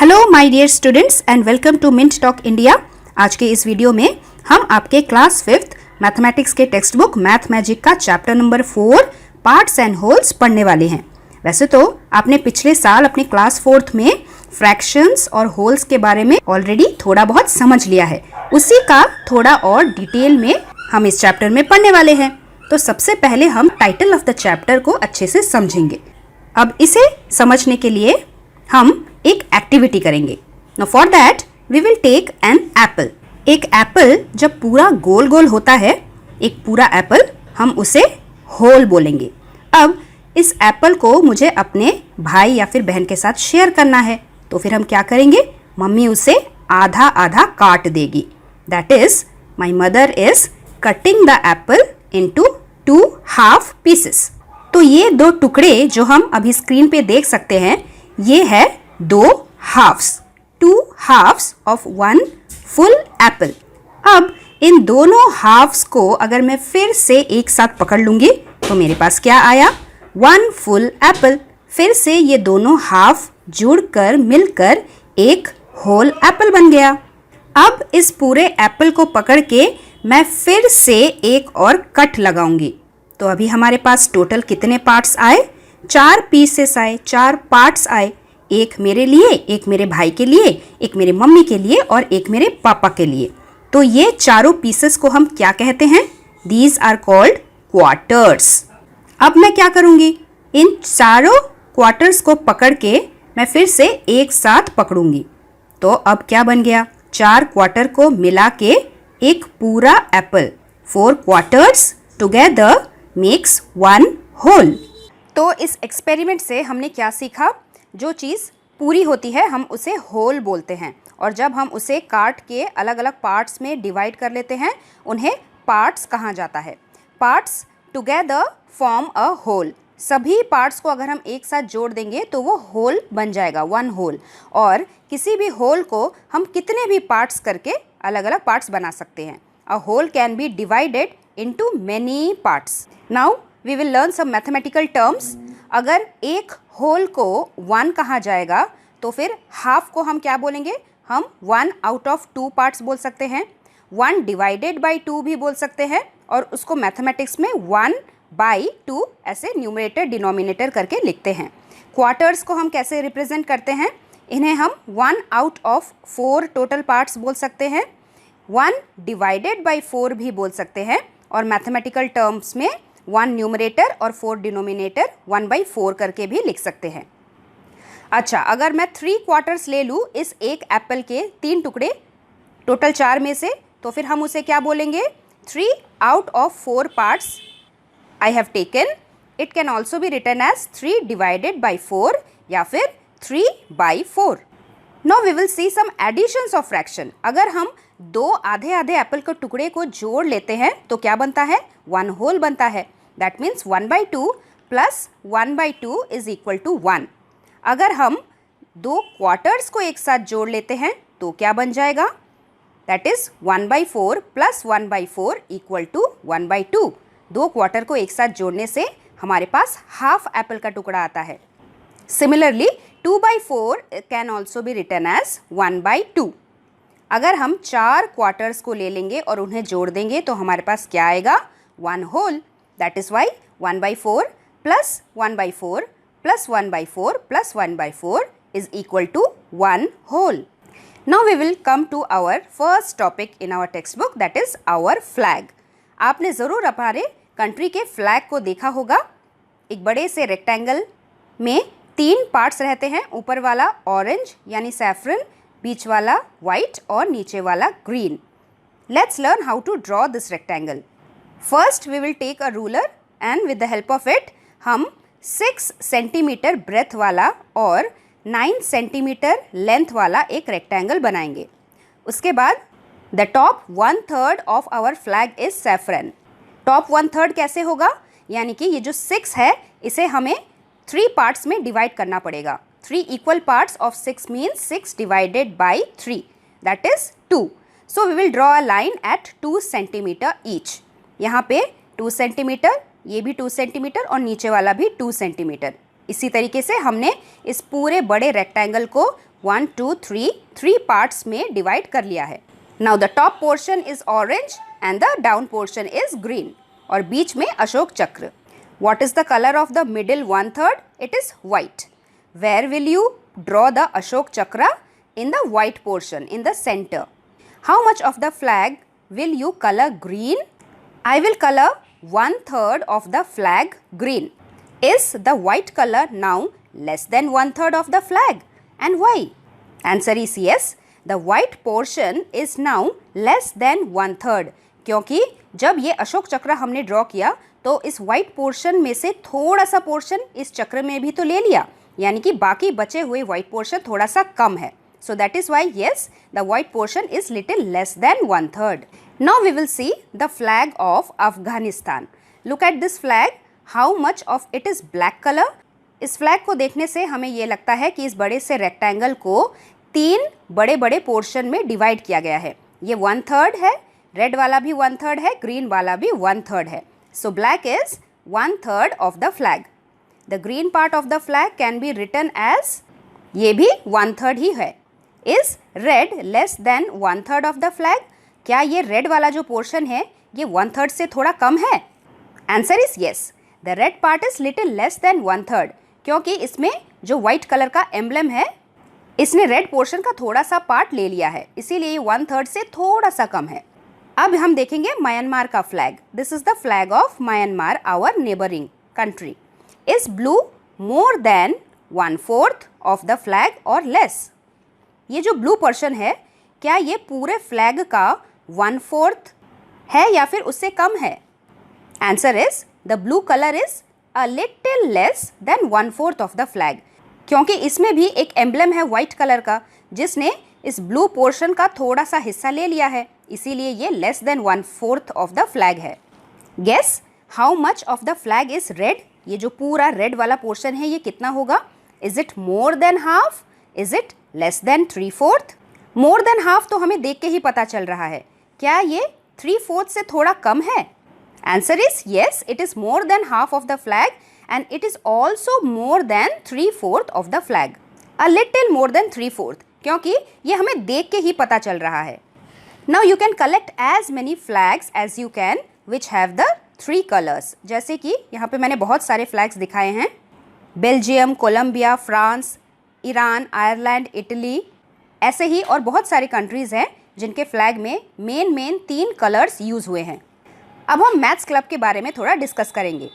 Hello my dear students and welcome to Mint Talk India. आज के इस video में हम आपके क्लास 5th मैथमेटिक्स के टेक्स्ट बुक मैथ मैजिक का chapter number 4 parts and wholes पढ़ने वाले हैं। वैसे तो आपने पिछले साल अपने क्लास 4th में फ्रैक्शंस और होल्स के बारे में ऑलरेडी थोड़ा बहुत समझ लिया है, उसी का थोड़ा और डिटेल में हम इस चैप्टर में पढ़ने वाले हैं। तो सबसे पहले हम टाइटल ऑफ द चैप्टर को अच्छे से समझेंगे। अब इसे समझने के लिए हम एक एक्टिविटी करेंगे। Now for that we will take an apple. एक एप्पल जब पूरा गोल गोल होता है, एक पूरा एप्पल, हम उसे होल बोलेंगे। अब इस एप्पल को मुझे अपने भाई या फिर बहन के साथ शेयर करना है, तो फिर हम क्या करेंगे, मम्मी उसे आधा आधा काट देगी। That is my mother is cutting the Apple into 2 half pieces. तो ये दो टुकड़े जो हम अभी स्क्रीन पे देख सकते हैं, ये है 2 halves, 2 halves of 1 full apple. अब इन दोनों हाफ्स को अगर मैं फिर से एक साथ पकड़ लूंगी तो मेरे पास क्या आया, 1 फुल एप्पल। फिर से ये दोनों हाफ जुड़कर मिलकर एक होल एप्पल बन गया। अब इस पूरे एप्पल को पकड़ के मैं फिर से एक और कट लगाऊंगी, तो अभी हमारे पास टोटल कितने पार्ट्स आए, 4 पीसेस आए, 4 पार्ट्स आए। एक मेरे लिए, एक मेरे भाई के लिए, एक मेरे मम्मी के लिए और एक मेरे पापा के लिए। तो ये चारों पीसेस को हम क्या कहते हैं, दीज आर कॉल्ड क्वार्टर्स। अब मैं क्या करूंगी, इन चारों क्वार्टर्स को पकड़ के मैं फिर से एक साथ पकड़ूंगी। तो अब क्या बन गया, 4 क्वार्टर को मिला के एक पूरा apple. 4 quarters together makes 1 whole. तो इस एक्सपेरिमेंट से हमने क्या सीखा, जो चीज़ पूरी होती है हम उसे होल बोलते हैं, और जब हम उसे काट के अलग अलग पार्ट्स में डिवाइड कर लेते हैं उन्हें पार्ट्स कहा जाता है। Parts together form a whole. सभी पार्ट्स को अगर हम एक साथ जोड़ देंगे तो वो होल बन जाएगा, 1 होल। और किसी भी होल को हम कितने भी पार्ट्स करके अलग अलग पार्ट्स बना सकते हैं। A whole can be divided into many parts. Now we will learn some mathematical terms. अगर एक होल को 1 कहा जाएगा तो फिर हाफ को हम क्या बोलेंगे, हम 1 आउट ऑफ 2 पार्ट्स बोल सकते हैं, 1 डिवाइडेड बाई 2 भी बोल सकते हैं, और उसको मैथमेटिक्स में 1 बाई 2 ऐसे न्यूमरेटर डिनोमिनेटर करके लिखते हैं। क्वार्टर्स को हम कैसे रिप्रेजेंट करते हैं, इन्हें हम 1 आउट ऑफ 4 टोटल पार्ट्स बोल सकते हैं, 1 डिवाइडेड बाई 4 भी बोल सकते हैं, और मैथमेटिकल टर्म्स में 1 न्यूमरेटर और 4 डिनोमिनेटर 1/4 करके भी लिख सकते हैं। अच्छा, अगर मैं 3 क्वार्टर्स ले लूँ इस एक एप्पल के 3 टुकड़े, टोटल 4 में से, तो फिर हम उसे क्या बोलेंगे, 3 out of 4 parts I have taken. It can also be written as 3 divided by 4 या फिर 3/4। Now we will see some additions of fraction. अगर हम 2 आधे आधे एप्पल के टुकड़े को जोड़ लेते हैं तो क्या बनता है, 1 होल बनता है। That means 1/2 plus 1/2 is equal to 1। अगर हम 2 क्वार्टर्स को एक साथ जोड़ लेते हैं तो क्या बन जाएगा, that is 1/4 plus 1/4 equal to 1/2। 2 quarter को एक साथ जोड़ने से हमारे पास हाफ एप्पल का टुकड़ा आता है। Similarly 2/4 can also be written as 1/2। अगर हम 4 क्वार्टर्स को ले लेंगे और उन्हें जोड़ देंगे तो हमारे पास क्या आएगा, 1 whole. That is why 1/4 plus 1/4 plus 1/4 plus 1/4 is equal to 1 whole. Now we will come to our first topic in our text book, that is our flag. आपने ज़रूर हमारे कंट्री के फ्लैग को देखा होगा। एक बड़े से रेक्टेंगल में 3 पार्ट्स रहते हैं, ऊपर वाला ऑरेंज यानी सैफरन, बीच वाला वाइट और नीचे वाला green. Let's learn how to draw this rectangle. First we will take a ruler and with the help of it हम 6 सेंटीमीटर ब्रेथ वाला और 9 सेंटीमीटर लेंथ वाला एक रेक्टेंगल बनाएंगे। उसके बाद the top 1/3 of our flag is saffron. Top 1/3 कैसे होगा, यानी कि ये जो 6 है इसे हमें 3 पार्ट्स में डिवाइड करना पड़ेगा। 3 equal parts of 6 means 6 divided by 3, that is 2. So we will draw a line at 2 centimeter each. यहाँ पे 2 सेंटीमीटर, ये भी 2 सेंटीमीटर और नीचे वाला भी 2 सेंटीमीटर। इसी तरीके से हमने इस पूरे बड़े रेक्टेंगल को 1 2 3 3 पार्ट्स में डिवाइड कर लिया है। Now the top portion is orange and the down portion is green और बीच में अशोक चक्र। What is the color of the middle 1/3? It is white. Where will you draw the Ashok Chakra? In the white portion, in the center. How much of the flag will you color green? I will color 1/3 of the flag green. Is the white color now less than 1/3 of the flag? And why? Answer is yes. The white portion is now less than 1/3. क्योंकि जब ये अशोक चक्र हमने draw किया तो इस white portion में से थोड़ा सा पोर्शन इस चक्र में भी तो ले लिया, यानी कि बाकी बचे हुए वाइट पोर्शन थोड़ा सा कम है। So that is why yes the white portion is little less than 1/3। Now we will see the flag of Afghanistan. Look at this flag, how much of it is black colour. इस flag को देखने से हमें ये लगता है कि इस बड़े से रेक्टेंगल को 3 बड़े बड़े पोर्शन में डिवाइड किया गया है। ये 1/3 है, रेड वाला भी 1/3 है, ग्रीन वाला भी 1/3 है। So black is 1/3 of the flag. The green part of the flag can be written as, ये भी 1/3 ही है। Is red less than 1/3 of the flag? क्या ये रेड वाला जो पोर्शन है ये 1/3 से थोड़ा कम है? Answer is yes. The red part is little less than 1/3 क्योंकि इसमें जो white कलर का एम्बलम है इसने रेड पोर्शन का थोड़ा सा पार्ट ले लिया है, इसीलिए ये 1/3 से थोड़ा सा कम है। अब हम देखेंगे म्यांमार का flag. This is the flag of Myanmar, our neighbouring country. Is blue more than 1/4 of the flag और लेस? ये जो ब्लू पोर्शन है क्या ये पूरे फ्लैग का 1/4 है या फिर उससे कम है? Answer is the blue colour is a little less than 1/4 of the flag क्योंकि इसमें भी एक एम्बलम है वाइट कलर का जिसने इस ब्लू पोर्शन का थोड़ा सा हिस्सा ले लिया है, इसीलिए ये less than 1/4 of the flag है। Guess how much of the flag is red? ये जो पूरा रेड वाला पोर्शन है ये कितना होगा? Is it more than half? Is it less than 3/4? More than half तो हमें देख के ही पता चल रहा है, क्या ये 3/4 से थोड़ा कम है? Answer is yes, it is more than half of the flag and it is also more than 3/4 of the flag. A little more than 3/4 क्योंकि ये हमें देख के ही पता चल रहा है। Now you can collect as many flags as you can which have the 3 colors. जैसे कि यहाँ पे मैंने बहुत सारे फ्लैग्स दिखाए हैं, Belgium, Colombia, France, Iran, Ireland, Italy, ऐसे ही और बहुत सारी कंट्रीज़ हैं जिनके फ्लैग में मेन 3 कलर्स यूज़ हुए हैं। अब हम मैथ्स क्लब के बारे में थोड़ा डिस्कस करेंगे।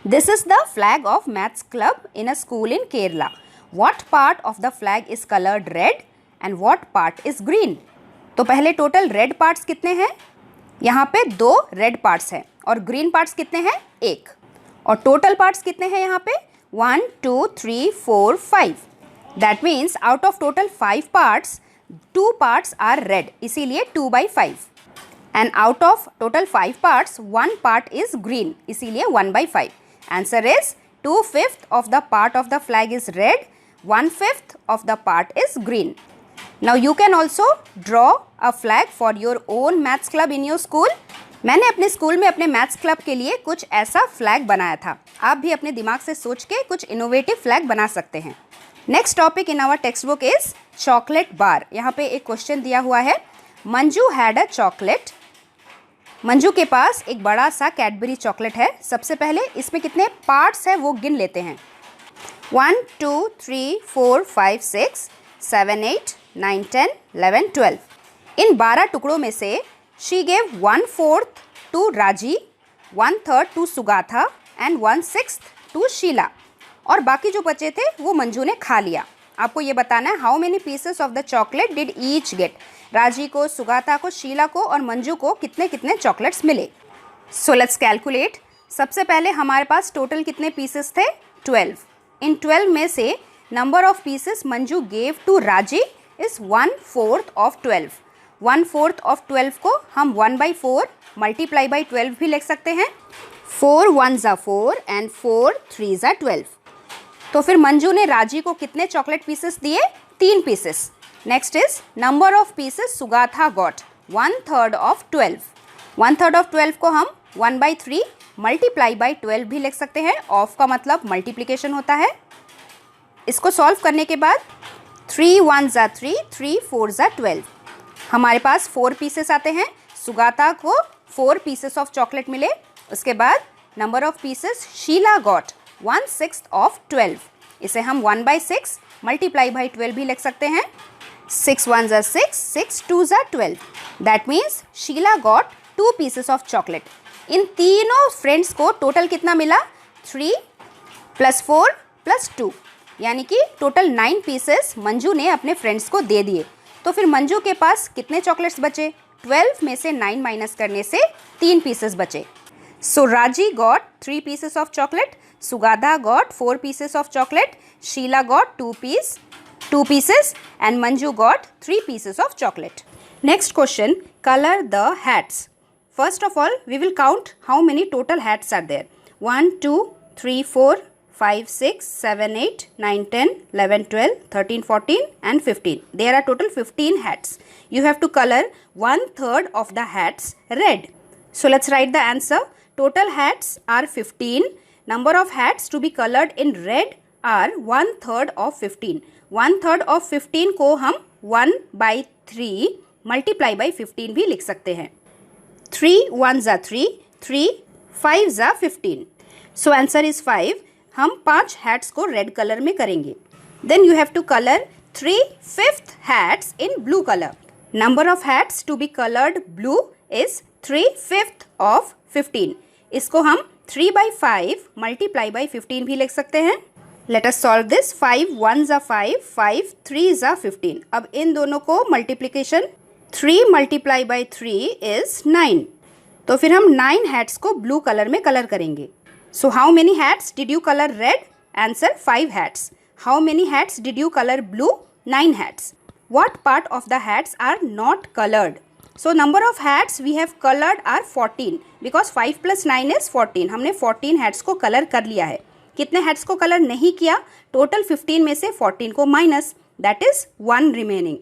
This is the flag of maths club in a school in Kerala. What part of the flag is colored red and what part is green? तो पहले टोटल रेड पार्ट्स कितने हैं? यहाँ पे 2 रेड पार्ट्स हैं और ग्रीन पार्ट्स कितने हैं? 1। और टोटल पार्ट्स कितने हैं यहाँ पे? 1 2 3 4 5। That means out of total 5 parts 2 parts are red, इसीलिए 2/5। And out of total 5 parts 1 part is green, इसीलिए 1/5। Answer is 2/5 of the part of the flag is red, 1/5 of the part is green. Now you can also draw a flag for your own maths club in your school. मैंने अपने school में अपने maths club के लिए कुछ ऐसा flag बनाया था। आप भी अपने दिमाग से सोच के कुछ इनोवेटिव फ्लैग बना सकते हैं। Next topic in our text book is chocolate bar. यहाँ पे एक क्वेश्चन दिया हुआ है, Manju had a chocolate. Manju के पास एक बड़ा सा कैडबरी चॉकलेट है। सबसे पहले इसमें कितने पार्ट्स हैं वो गिन लेते हैं। 1 2 3 4 5 6 7 8 9 10 11 12। इन 12 टुकड़ों में से शी गेव 1/4 टू राजी, 1/3 टू सुगाथा एंड 1/6 टू शीला। और बाकी जो बचे थे वो मंजू ने खा लिया। आपको ये बताना है how many pieces of the chocolate did each get. Raji को, सुगाथा को, शीला को और मंजू को कितने कितने चॉकलेट्स मिले। So let's calculate. सबसे पहले हमारे पास टोटल कितने पीसेस थे? 12। इन 12 में से number of pieces Manju gave to Raji is 1/4 of 12। 1/4 of 12 को हम 1/4 मल्टीप्लाई बाई 12 भी लिख सकते हैं। 4 1s are 4 and 4 3s are 12। तो फिर मंजू ने राजी को कितने चॉकलेट पीसेस दिए? 3 pieces. Next is number of pieces Sugatha got 1/3 of 12। 1/3 of 12 को हम 1/3 मल्टीप्लाई बाय 12 भी लिख सकते हैं। ऑफ का मतलब मल्टीप्लिकेशन होता है। इसको सॉल्व करने के बाद 3 1 ज़ा 3, 3 4 ज़ा 12। हमारे पास 4 पीसेस आते हैं। सुगाता को 4 पीसेस ऑफ चॉकलेट मिले। उसके बाद number of pieces Sheela got 1/6 of 12। इसे हम 1/6 मल्टीप्लाई बाई 12 भी लिख सकते हैं। 6 1 ज़ा 6, 6 2 ज़ा 12। That means Sheela got 2 pieces of chocolate. इन तीनों फ्रेंड्स को टोटल कितना मिला? 3 + 4 + 2, यानी कि टोटल 9 पीसेस मंजू ने अपने फ्रेंड्स को दे दिए। तो फिर मंजू के पास कितने चॉकलेट्स बचे? 12 में से 9 माइनस करने से 3 पीसेस बचे। So Raji got 3 pieces of chocolate, Sugadha got 4 pieces of chocolate, Sheela got 2 pieces and Manju got 3 pieces of chocolate. Next question, color the hats. First of all, we will count how many total hats are there. 1 2 3 4 5 6 7 8 9 10 11 12 13 14 and 15. There are total 15 hats. You have to color 1/3 of the hats red. So let's write the answer. Total hats are 15. Number of hats to be colored in red are 1/3 of 15. 1/3 of 15 को हम 1/3 multiply by 15 भी लिख सकते हैं। 3 1 ज़ा 3, 3 5 ज़ा 15। So answer is 5। हम 5 hats को रेड कलर में करेंगे। Then you have to colour 3/5 hats in blue colour. Number of hats to be coloured blue is 3/5 of 15। इसको हम 3/5 मल्टीप्लाई बाई 15 भी लिख सकते हैं। Let us solve this. 5 1 ज़ा 5, 5 3 ज़ा 15। अब इन दोनों को मल्टीप्लिकेशन 3 मल्टीप्लाई बाई 3 इज 9। तो फिर हम 9 हैट्स को ब्लू कलर में कलर करेंगे। So how many hats did you colour red? Answer 5 hats. How many hats did you colour blue? 9 hats. What part of the hats are not colored? So number of hats we have colored are 14 because 5 + 9 is 14. हमने 14 hats को colour कर लिया है। कितने hats को colour नहीं किया? Total 15 में से 14 को minus, that is 1 remaining.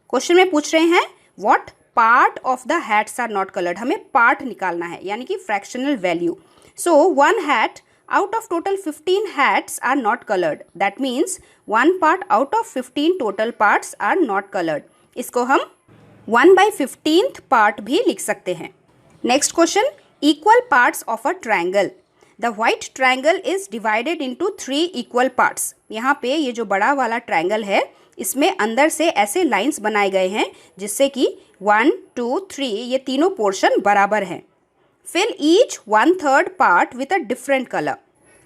Question में पूछ रहे हैं what part of the hats are not coloured. हमें पार्ट निकालना है, यानी कि fractional value. So 1 hat out of total 15 hats are not colored. That means 1 part out of 15 total parts are not colored. इसको हम 1/15th part भी लिख सकते हैं। Next question, equal parts of a triangle. The white triangle is divided into 3 equal parts. यहाँ पे ये जो बड़ा वाला ट्रायंगल है, इसमें अंदर से ऐसे लाइंस बनाए गए हैं जिससे कि 1 2 3 ये तीनों पोर्शन बराबर हैं। Fill each 1/3 part with a different color.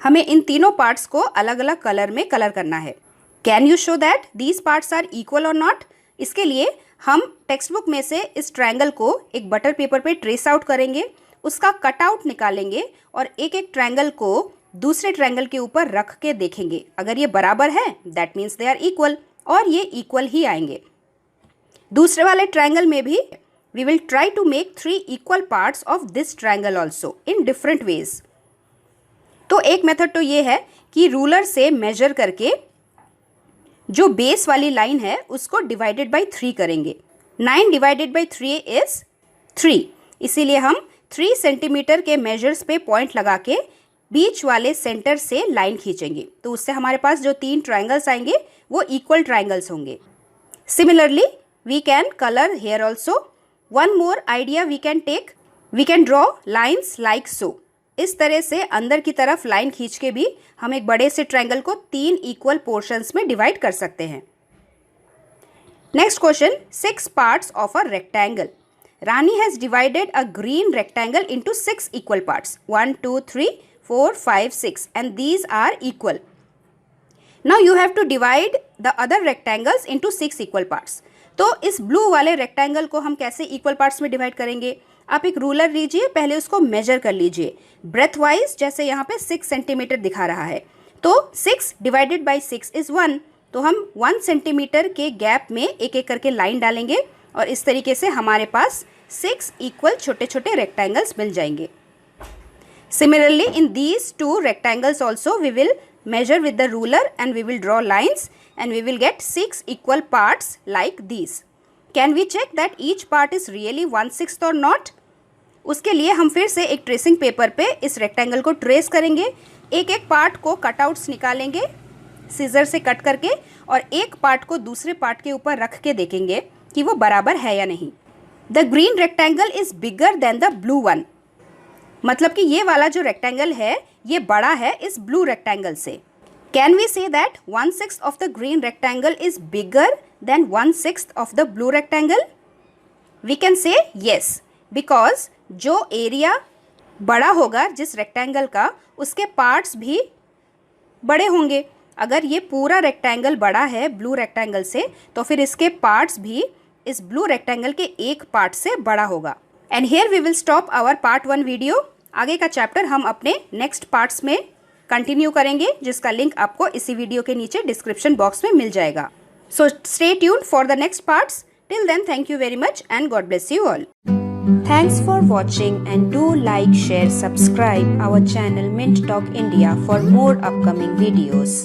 हमें इन तीनों पार्ट्स को अलग अलग कलर में कलर करना है। Can you show that these parts are equal or not? इसके लिए हम टेक्स्ट बुक में से इस ट्रायंगल को एक बटर पेपर पे ट्रेस आउट करेंगे, उसका कट आउट निकालेंगे और एक एक ट्रायंगल को दूसरे ट्रायंगल के ऊपर रख के देखेंगे। अगर ये बराबर है that means they are equal, और ये इक्वल ही आएंगे। दूसरे वाले ट्रायंगल में भी we will try to make 3 equal parts of this triangle also in different ways. तो एक मेथड तो ये है कि रूलर से मेजर करके जो बेस वाली लाइन है उसको डिवाइडेड बाई 3 करेंगे। 9 डिवाइडेड बाई 3 इज 3, इसीलिए हम 3 सेंटीमीटर के मेजर्स पे पॉइंट लगा के बीच वाले सेंटर से लाइन खींचेंगे, तो उससे हमारे पास जो 3 ट्राइंगल्स आएंगे वो इक्वल ट्राइंगल्स होंगे। Similarly we can colour here also. One more idea we can take, we can draw lines like so. इस तरह से अंदर की तरफ लाइन खींच के भी हम एक बड़े से ट्रायंगल को 3 इक्वल पोर्शंस में डिवाइड कर सकते हैं। Next question, 6 parts of a rectangle. Rani has divided a green rectangle into 6 equal parts. 1 2 3 4 5 6 and these are equal. Now you have to divide the other rectangles into 6 equal parts. तो इस blue वाले rectangle को हम कैसे equal parts में divide करेंगे? आप एक रूलर लीजिए, पहले उसको मेजर कर लीजिए ब्रेथ वाइज। जैसे यहाँ पे 6 सेंटीमीटर दिखा रहा है, तो 6 डिवाइडेड बाई 6 इज 1। तो हम 1 सेंटीमीटर के गैप में एक एक करके लाइन डालेंगे और इस तरीके से हमारे पास 6 इक्वल छोटे छोटे रेक्टेंगल्स मिल जाएंगे। Similarly in these 2 rectangles also we will measure with the ruler and we will draw lines and we will get 6 equal parts like these. Can we check that each part is really 1/6 or not? उसके लिए हम फिर से एक tracing paper पे इस rectangle को trace करेंगे। एक एक पार्ट को कटआउट्स निकालेंगे सीजर से कट करके, और एक पार्ट को दूसरे पार्ट के ऊपर रख के देखेंगे कि वो बराबर है या नहीं। The green rectangle is bigger then the blue one, मतलब कि ये वाला जो रेक्टेंगल है ये बड़ा है इस ब्लू रेक्टेंगल से। Can we say that 1/6 of the green rectangle is bigger than 1/6 of the blue rectangle? We can say yes, because जो एरिया बड़ा होगा जिस रेक्टेंगल का, उसके पार्ट्स भी बड़े होंगे। अगर ये पूरा रेक्टेंगल बड़ा है ब्लू रेक्टेंगल से, तो फिर इसके पार्ट्स भी इस ब्लू रेक्टेंगल के एक पार्ट से बड़ा होगा। And here we will stop our part 1 video. आगे का चैप्टर हम अपने नेक्स्ट पार्ट्स में कंटिन्यू करेंगे, जिसका लिंक आपको इसी वीडियो के नीचे डिस्क्रिप्शन बॉक्स में मिल जाएगा। So stay tuned for the next parts. Till then, thank you very much and God bless you all. Thanks for watching, and do like, share, subscribe our channel Mint Talk India for more upcoming videos.